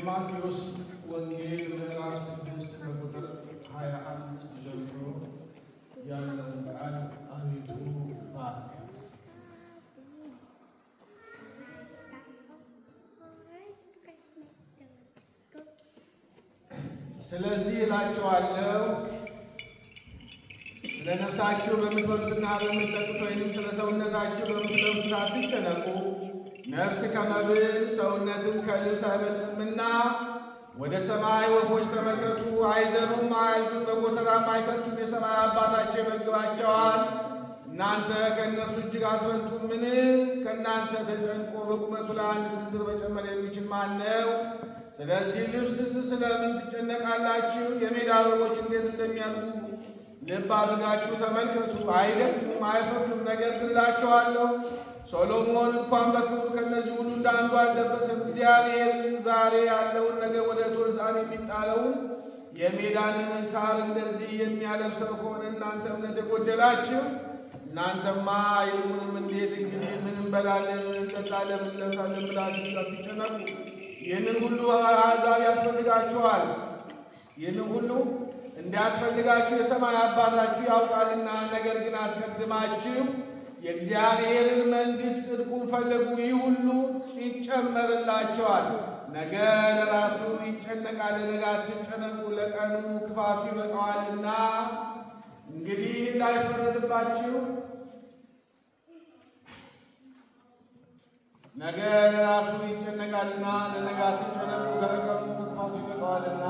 የማቴዎስ ወንጌል ምዕራፍ 6 ከቁጥር 25 ጀምሮ ያለውን ቃል አቤቱ ባርክ። ስለዚህ እላችኋለሁ ስለ ነፍሳችሁ በምትበሉትና በምትጠጡት ወይም ስለ ሰውነታችሁ በምትለብሱት አትጨነቁ። ነፍስ ከመብል ሰውነትም ከልብስ አይበልጥምና። ወደ ሰማይ ወፎች ተመልከቱ፣ አይዘሩም፣ አያጭዱም፣ በጎተራም አይከቱም፣ የሰማይ አባታቸው ይመግባቸዋል። እናንተ ከእነሱ እጅግ አትበልጡምን? ከእናንተ ተጨንቆ በቁመቱ ላይ አንድ ስንዝር መጨመር የሚችል ማን ነው? ስለዚህ ልብስስ ስለምን ትጨነቃላችሁ? የሜዳ አበቦች እንዴት እንደሚያድጉ ልብ አድርጋችሁ ተመልከቱ። አይደክሙም፣ አይፈትሉም። ነገር ግን እላችኋለሁ ሰሎሞን እንኳን በክብሩ ከእነዚህ ሁሉ እንዳንዱ አልለበሰም። እግዚአብሔር ዛሬ ያለውን ነገር ወደ ቱርታን የሚጣለውን የሜዳንን ሳር እንደዚህ የሚያለብሰው ከሆነ እናንተ እምነት የጎደላችሁ እናንተማ ይልቁንም እንዴት እንግዲህ ምን እንበላለን፣ ምን እንጠጣለን፣ ምን እንለብሳለን ብላችሁ አትጨነቁ። ይህንን ሁሉ አሕዛብ ያስፈልጋችኋል። ይህንን ሁሉ እንዲያስፈልጋችሁ የሰማይ አባታችሁ ያውቃልና። ነገር ግን አስቀድማችሁ የእግዚአብሔርን መንግሥት ጽድቁን ፈልጉ፣ ይህ ሁሉ ይጨመርላቸዋል። ነገ ለራሱ ይጨነቃል፣ ለነገ አትጨነቁ፣ ለቀኑ ክፋቱ ይበቃዋልና። እንግዲህ እንዳይፈረድባችሁ ነገ ለራሱ ይጨነቃልና፣ ለነገ አትጨነቁ፣ ለቀኑ ክፋቱ ይበቃዋልና።